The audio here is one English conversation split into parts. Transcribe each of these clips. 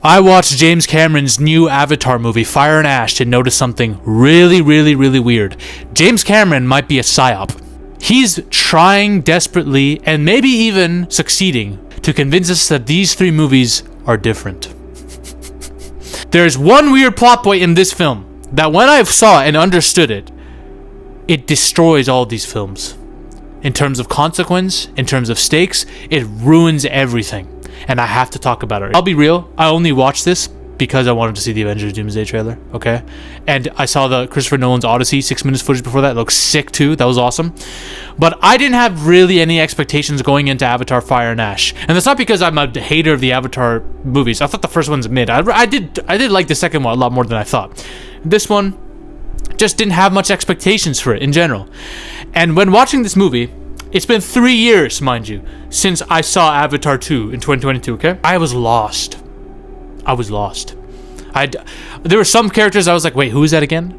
I watched James Cameron's new Avatar movie, Fire and Ash, and noticed something really, really, really weird. James Cameron might be a psyop. He's trying desperately, and maybe even succeeding, to convince us that these three movies are different. There's one weird plot point in this film that when I saw and understood it, it destroys all these films. In terms of consequence, in terms of stakes, it ruins everything. And I have to talk about it. I'll be real, I only watched this because I wanted to see the Avengers Doomsday trailer, okay? And I saw the Christopher Nolan's Odyssey 6 minutes footage before that. It looked sick too, that was awesome. But I didn't have really any expectations going into Avatar Fire and Ash. And that's not because I'm a hater of the Avatar movies. I thought the first one's mid. I did like the second one a lot more than I thought. This one just didn't have much expectations for it in general. And when watching this movie, it's been 3 years, mind you, since I saw Avatar 2 in 2022, okay? I was lost. There were some characters I was like, wait, who is that again?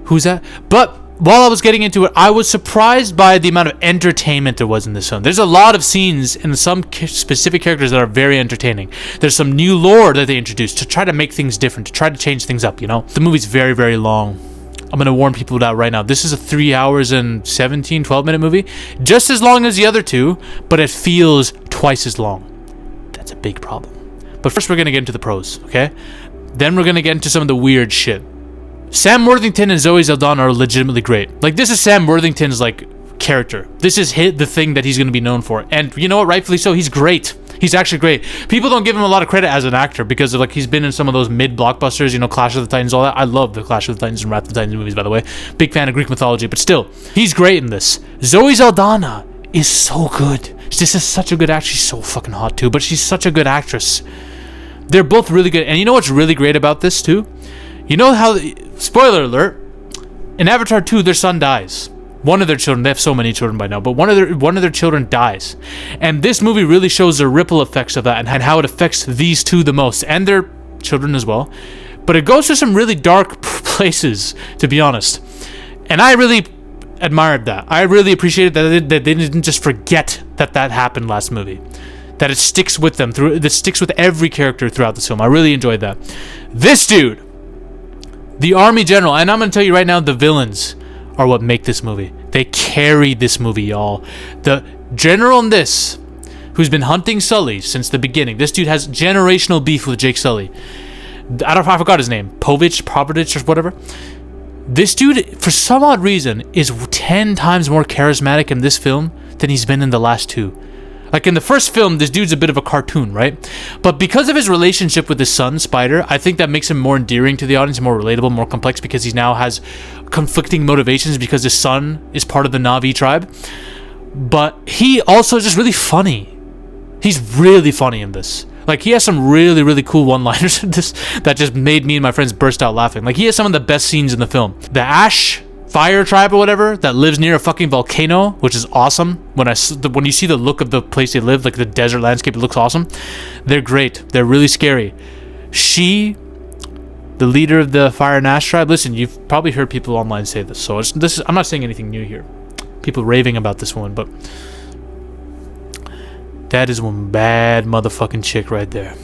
Who's that? But while I was getting into it, I was surprised by the amount of entertainment there was in this film. There's a lot of scenes and some specific characters that are very entertaining. There's some new lore that they introduced to try to make things different, to try to change things up, you know? The movie's very, very long. I'm going to warn people about right now. This is a 3 hours and 12 minute movie. Just as long as the other two, but it feels twice as long. That's a big problem. But first we're going to get into the pros, okay? Then we're going to get into some of the weird shit. Sam Worthington and Zoe Saldana are legitimately great. Like, this is Sam Worthington's, like, character. This is the thing that he's going to be known for. And you know what? Rightfully so. He's great. He's actually great. People don't give him a lot of credit as an actor because of, like, he's been in some of those mid-blockbusters, you know, Clash of the Titans, all that. I love the Clash of the Titans and Wrath of the Titans movies, by the way. Big fan of Greek mythology, but still, he's great in this. Zoe Saldana is so good. This is such a good actress. She's so fucking hot, too, but she's such a good actress. They're both really good. And you know what's really great about this, too? You know how... Spoiler alert. In Avatar 2, their son dies. One of their children, they have so many children by now, but one of their children dies. And this movie really shows the ripple effects of that and how it affects these two the most, and their children as well. But it goes to some really dark places, to be honest. And I really admired that. I really appreciated that they didn't just forget that happened last movie. That it sticks with them, that sticks with every character throughout this film. I really enjoyed that. This dude, the army general, and I'm going to tell you right now, the villains are what make this movie. They carry this movie, y'all. The general in this, who's been hunting Sully since the beginning. This dude has generational beef with Jake Sully. I forgot his name. Povich or whatever. This dude, for some odd reason, is 10 times more charismatic in this film than he's been in the last two. Like, in the first film, this dude's a bit of a cartoon, right? But because of his relationship with his son, Spider, I think that makes him more endearing to the audience, more relatable, more complex, because he now has conflicting motivations because his son is part of the Na'vi tribe. But he also is just really funny. He's really funny in this. Like, he has some really, really cool one-liners in this that just made me and my friends burst out laughing. Like, he has some of the best scenes in the film. The Ash Fire tribe or whatever that lives near a fucking volcano, which is awesome. When you see the look of the place they live, like the desert landscape, it looks awesome. They're great. They're really scary. She, the leader of the Fire and Ash tribe, listen, you've probably heard people online say this, so I'm not saying anything new here. People raving about this one, but that is one bad motherfucking chick right there.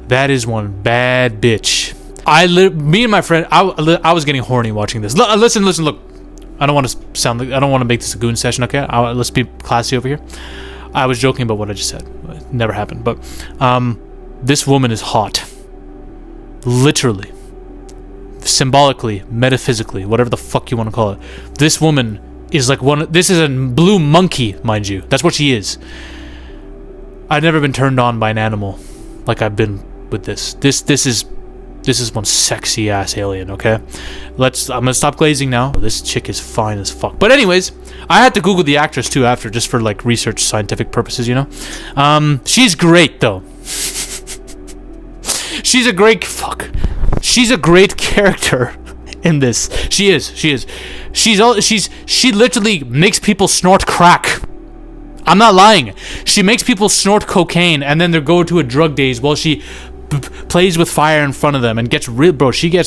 That is one bad bitch. Me and my friend, I was getting horny watching this. Listen, look. I don't want to make this a goon session, okay? Let's be classy over here. I was joking about what I just said. It never happened, but this woman is hot. Literally. Symbolically, metaphysically, whatever the fuck you want to call it. This woman is like this is a blue monkey, mind you. That's what she is. I've never been turned on by an animal like I've been with this. This is one sexy ass alien, okay? I'm gonna stop glazing now. This chick is fine as fuck. But anyways, I had to Google the actress too after, just for like research scientific purposes, you know? She's great though. She's a great character in this. She is. She literally makes people snort crack. I'm not lying. She makes people snort cocaine and then they go to a drug daze while she plays with fire in front of them and gets real, bro. She's a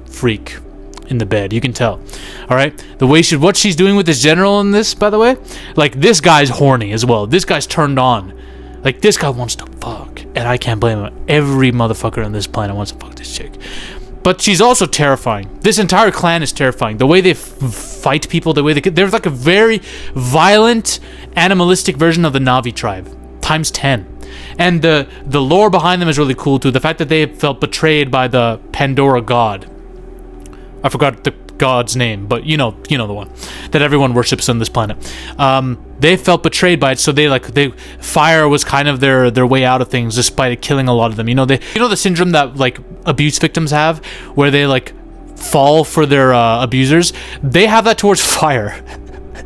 freak in the bed. You can tell. All right. The way what she's doing with this general in this, by the way, like this guy's horny as well. This guy's turned on. Like this guy wants to fuck and I can't blame him. Every motherfucker on this planet wants to fuck this chick. But she's also terrifying. This entire clan is terrifying. The way they fight people, the way they're like a very violent, animalistic version of the Na'vi tribe, times 10. And the lore behind them is really cool too. The fact that they felt betrayed by the Pandora god. I forgot the god's name, but you know the one that everyone worships on this planet. They felt betrayed by it, so fire was kind of their way out of things, despite it killing a lot of them. The syndrome that like abuse victims have, where they like fall for their abusers. They have that towards fire.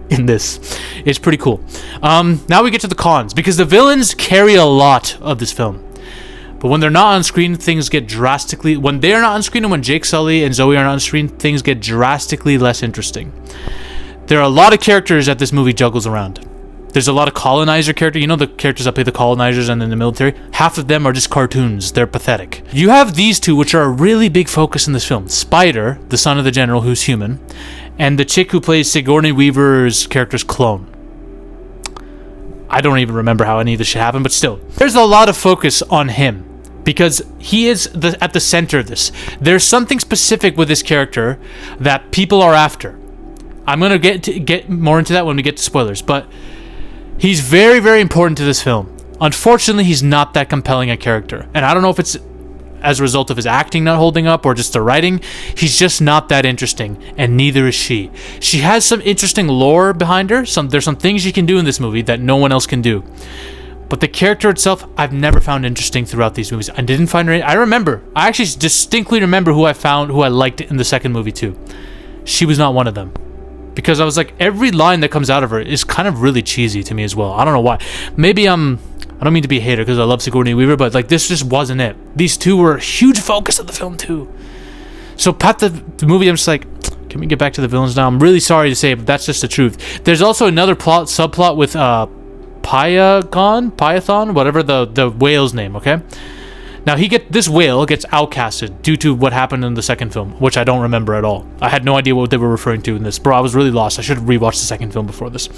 In this, it's pretty cool. Now we get to the cons, because the villains carry a lot of this film. But when they're not on screen, things get drastically... When they're not on screen and when Jake Sully and Zoe are not on screen, things get drastically less interesting. There are a lot of characters that this movie juggles around. There's a lot of colonizer characters. You know the characters that play the colonizers and in the military? Half of them are just cartoons. They're pathetic. You have these two, which are a really big focus in this film. Spider, the son of the general who's human, and the chick who plays Sigourney Weaver's character's clone. I don't even remember how any of this shit happened, but still. There's a lot of focus on him, because he is at the center of this. There's something specific with this character that people are after. I'm going to get more into that when we get to spoilers, but he's very, very important to this film. Unfortunately, he's not that compelling a character. And I don't know if it's as a result of his acting not holding up or just the writing. He's just not that interesting, and neither is she. She has some interesting lore behind her. There's some things she can do in this movie that no one else can do. But the character itself, I've never found interesting throughout these movies. I didn't find her... I actually distinctly remember who I liked in the second movie too. She was not one of them. Because I was like, every line that comes out of her is kind of really cheesy to me as well. I don't know why. Maybe I don't mean to be a hater because I love Sigourney Weaver, but like this just wasn't it. These two were a huge focus of the film too. So the movie, I'm just like, can we get back to the villains now? I'm really sorry to say, but that's just the truth. There's also another subplot with Python, whatever the whale's name, okay? Now this whale gets outcasted due to what happened in the second film, which I don't remember at all. I had no idea what they were referring to in this. Bro, I was really lost. I should have rewatched the second film before this.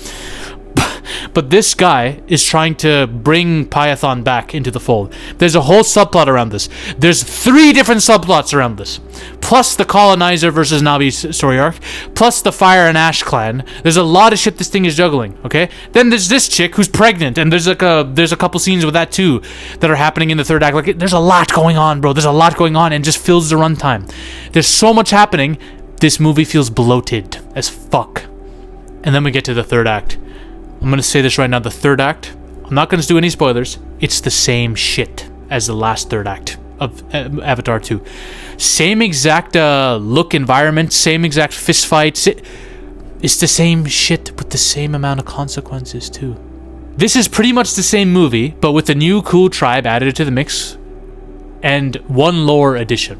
But this guy is trying to bring Python back into the fold. There's a whole subplot around this. There's 3 different subplots around this. Plus the colonizer versus Na'vi story arc. Plus the Fire and Ash clan. There's a lot of shit this thing is juggling, okay? Then there's this chick who's pregnant, and there's a couple scenes with that too that are happening in the third act. Like, there's a lot going on, bro. There's a lot going on, and just fills the runtime. There's so much happening. This movie feels bloated as fuck. And then we get to the third act. I'm going to say this right now, the third act, I'm not going to do any spoilers, it's the same shit as the last third act of Avatar 2. Same exact look, environment, same exact fist fights. It's the same shit with the same amount of consequences too. This is pretty much the same movie, but with a new cool tribe added to the mix and one lore addition.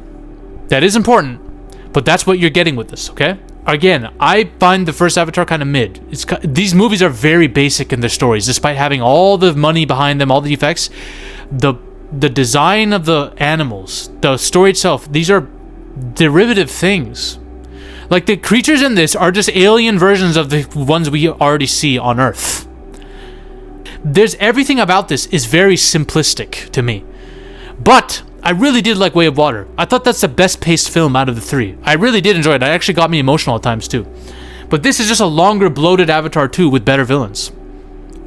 That is important, but that's what you're getting with this, okay? Again, I find the first Avatar kind of mid. These movies are very basic in their stories, despite having all the money behind them, all the effects. The design of the animals, the story itself, these are derivative things. Like, the creatures in this are just alien versions of the ones we already see on Earth. Everything about this is very simplistic to me. But I really did like Way of Water. I thought that's the best paced film out of the 3. I really did enjoy it. It actually got me emotional at times too. But this is just a longer, bloated Avatar 2 with better villains.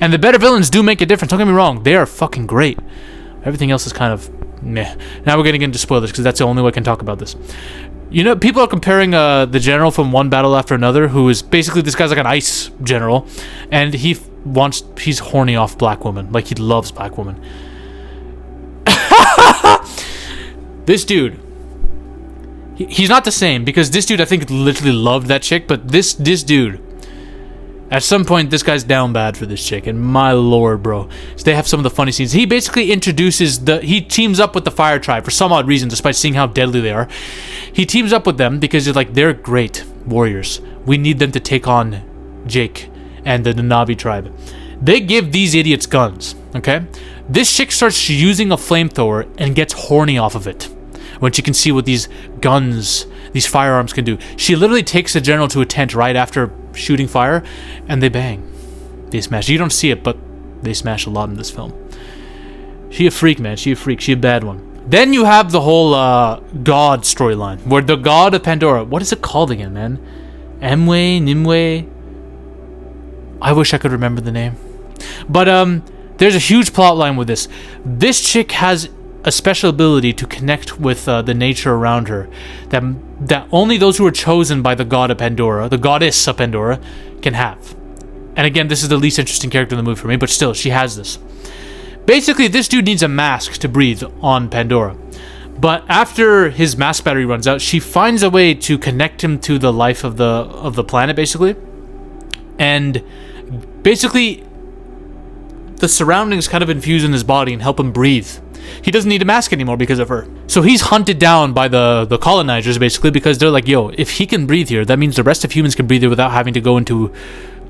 And the better villains do make a difference. Don't get me wrong. They are fucking great. Everything else is kind of meh. Now we're getting into spoilers because that's the only way I can talk about this. You know, people are comparing the general from one battle after another, who is basically, this guy's like an ice general. And he's horny off black women. Like, he loves black women. This dude, he's not the same, because this dude, I think, literally loved that chick, but this dude, at some point, this guy's down bad for this chick, and my lord, bro. So they have some of the funny scenes. He basically he teams up with the Fire Tribe for some odd reason, despite seeing how deadly they are. He teams up with them because they're great warriors. We need them to take on Jake and the Na'vi tribe. They give these idiots guns, okay? This chick starts using a flamethrower and gets horny off of it when she can see what these guns, these firearms can do. She literally takes the general to a tent right after shooting fire, and they bang. They smash. You don't see it, but they smash a lot in this film. She a freak, man. She a freak. She a bad one. Then you have the whole God storyline, where the god of Pandora, what is it called again, man? Nimue? I wish I could remember the name. But there's a huge plot line with this. This chick has a special ability to connect with the nature around her that only those who are chosen by the god of Pandora, the goddess of Pandora, can have. And again, this is the least interesting character in the movie for me, but still, she has this. Basically, this dude needs a mask to breathe on Pandora. But after his mask battery runs out, she finds a way to connect him to the life of the planet, basically. And basically, the surroundings kind of infuse in his body and help him breathe. He doesn't need a mask anymore because of her. So he's hunted down by the colonizers, basically, because they're like, yo, if he can breathe here, that means the rest of humans can breathe here without having to go into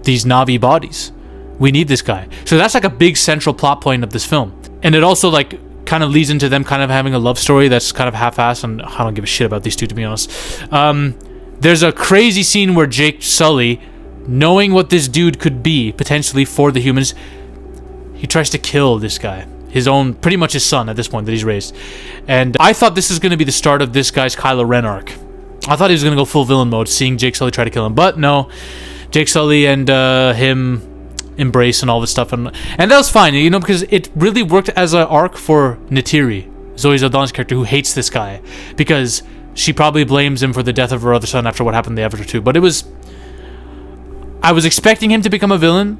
these Na'vi bodies. We need this guy. So that's like a big central plot point of this film. And it also like kind of leads into them kind of having a love story that's kind of half-assed, and I don't give a shit about these two, to be honest. There's a crazy scene where Jake Sully, knowing what this dude could be potentially for the humans, he tries to kill this guy. His own, pretty much his son at this point that he's raised. And I thought this was going to be the start of this guy's Kylo Ren arc. I thought he was going to go full villain mode, seeing Jake Sully try to kill him. But no, Jake Sully and him embrace and all this stuff, and that was fine, you know, because it really worked as an arc for Neytiri, Zoe Saldana's character, who hates this guy because she probably blames him for the death of her other son after what happened in the Avatar 2. But I was expecting him to become a villain,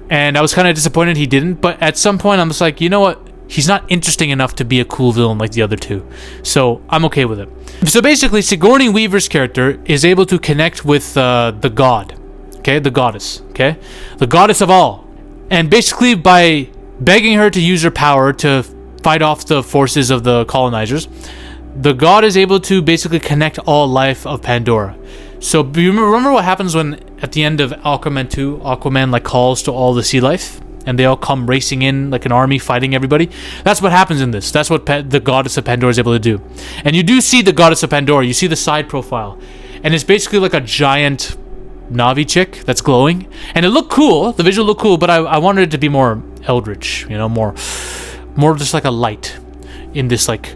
and I was kind of disappointed he didn't. But at some point, I'm just like, you know what? He's not interesting enough to be a cool villain like the other two, so I'm okay with it. So basically, Sigourney Weaver's character is able to connect with the god. Okay, the goddess, okay? The goddess of all. And basically, by begging her to use her power to fight off the forces of the colonizers, the god is able to basically connect all life of Pandora. So, do you remember what happens when, at the end of Aquaman 2, Aquaman, like, calls to all the sea life? And they all come racing in, like an army, fighting everybody? That's what happens in this. That's what the goddess of Pandora is able to do. And you do see the goddess of Pandora. You see the side profile. And it's basically like a giant Na'vi chick that's glowing, and it looked cool. The visual looked cool, but I wanted it to be more eldritch, you know, more just like a light in this, like,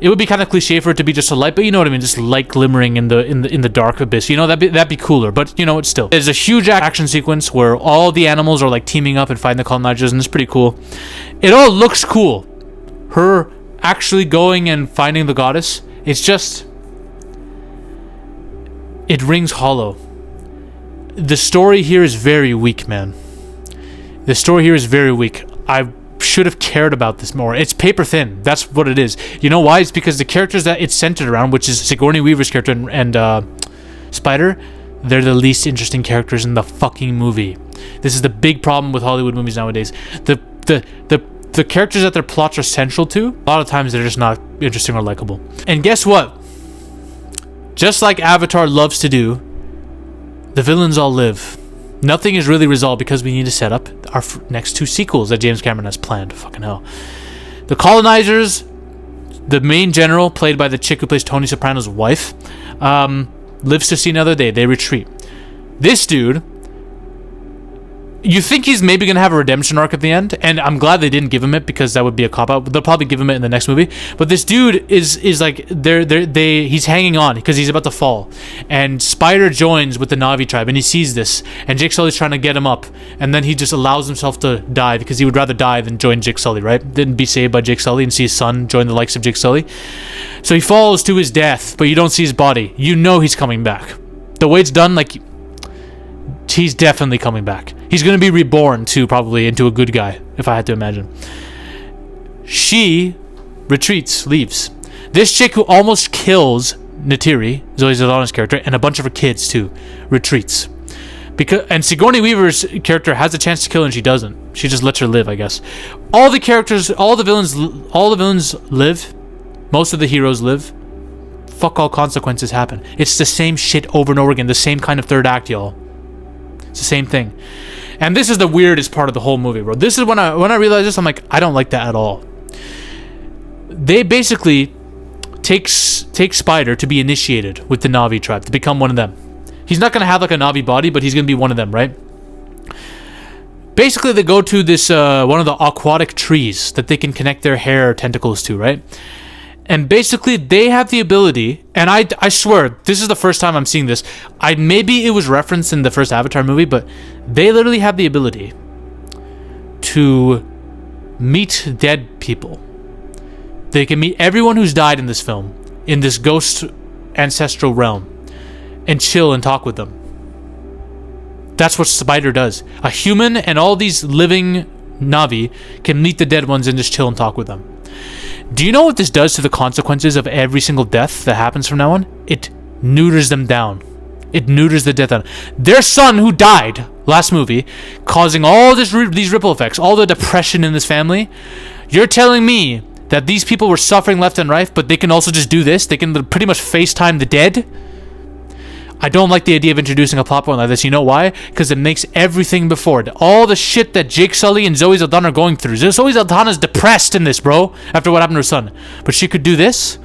it would be kind of cliche for it to be just a light, but you know what I mean, just light glimmering in the dark abyss. You know, that'd be cooler. But you know, it's still, there's a huge action sequence where all the animals are like teaming up and fighting the colonizers, and it's pretty cool. It all looks cool. Her actually going and finding the goddess, it's just, it rings hollow. The story here is very weak, man. The story here is very weak. I should have cared about this more. It's paper thin. That's what it is. You know why? It's because the characters that it's centered around, which is Sigourney Weaver's character and Spider, they're the least interesting characters in the fucking movie. This is the big problem with Hollywood movies nowadays. The characters that their plots are central to, a lot of times they're just not interesting or likable. And guess what? Just like Avatar loves to do, the villains all live. Nothing is really resolved because we need to set up our next two sequels that James Cameron has planned. Fucking hell. The colonizers, the main general, played by the chick who plays Tony Soprano's wife, lives to see another day. They retreat. This dude, you think he's maybe going to have a redemption arc at the end, and I'm glad they didn't give him it because that would be a cop-out. They'll probably give him it in the next movie. But this dude is like, he's hanging on because he's about to fall. And Spider joins with the Na'vi tribe, and he sees this, and Jake Sully's trying to get him up, and then he just allows himself to die because he would rather die than join Jake Sully, right? Didn't be saved by Jake Sully and see his son join the likes of Jake Sully. So he falls to his death, but you don't see his body. You know he's coming back. The way it's done, like, he's definitely coming back. He's going to be reborn, too, probably, into a good guy, if I had to imagine. She retreats, leaves. This chick who almost kills Neytiri, Zoe Saldana's character, and a bunch of her kids, too, retreats. And Sigourney Weaver's character has a chance to kill her, and she doesn't. She just lets her live, I guess. All the characters, all the villains live. Most of the heroes live. Fuck all consequences happen. It's the same shit over and over again. The same kind of third act, y'all. It's the same thing. And this is the weirdest part of the whole movie, bro. This is when I realized this, I'm like, I don't like that at all. They basically take Spider to be initiated with the Na'vi tribe, to become one of them. He's not going to have like a Na'vi body, but he's going to be one of them, right? basically they go to this one of the aquatic trees that they can connect their hair tentacles to, right? And basically they have the ability, and I swear this is the first time I'm seeing this. Maybe it was referenced in the first Avatar movie, but they literally have the ability to meet dead people. They can meet everyone who's died in this film, in this ghost ancestral realm, and chill and talk with them. That's what Spider does. A human and all these living Na'vi can meet the dead ones and just chill and talk with them. Do you know what this does to the consequences of every single death that happens from now on? It neuters them down. It neuters the death down. Their son who died last movie, causing all these ripple effects, all the depression in this family. You're telling me that these people were suffering left and right, but they can also just do this? They can pretty much FaceTime the dead? I don't like the idea of introducing a plot point like this. You know why? Because it makes everything before it. All the shit that Jake Sully and Zoe Saldana are going through. Zoe Saldana's depressed in this, bro, after what happened to her son. But she could do this?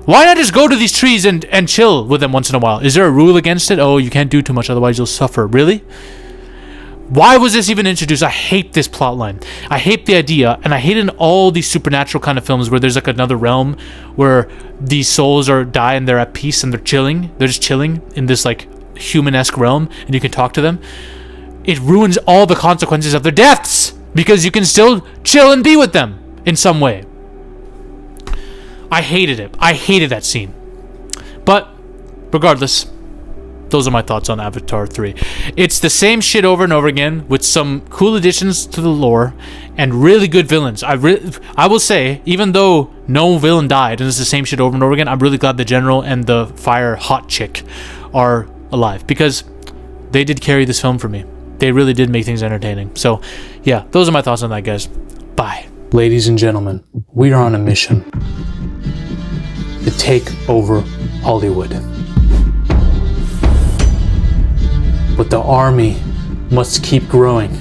Why not just go to these trees and chill with them once in a while? Is there a rule against it? Oh, you can't do too much, otherwise you'll suffer. Really? Why was this even introduced? I hate this plot line. I hate the idea, and I hate in all these supernatural kind of films where there's like another realm where these souls die and they're at peace and they're chilling. They're just chilling in this like human-esque realm, and you can talk to them. It ruins all the consequences of their deaths because you can still chill and be with them in some way. I hated it. I hated that scene. But regardless, those are my thoughts on Avatar 3. It's the same shit over and over again with some cool additions to the lore and really good villains. I will say, even though no villain died and it's the same shit over and over again, I'm really glad the general and the fire hot chick are alive because they did carry this film for me. They really did make things entertaining. So, yeah, those are my thoughts on that, guys. Bye. Ladies and gentlemen, we are on a mission to take over Hollywood. But the army must keep growing.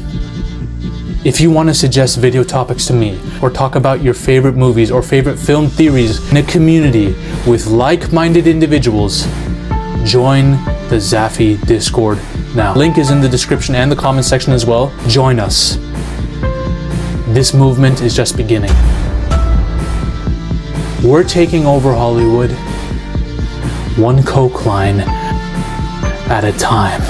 If you want to suggest video topics to me, or talk about your favorite movies or favorite film theories in a community with like-minded individuals, join the Zafy Discord now. Link is in the description and the comment section as well. Join us. This movement is just beginning. We're taking over Hollywood, one coke line at a time.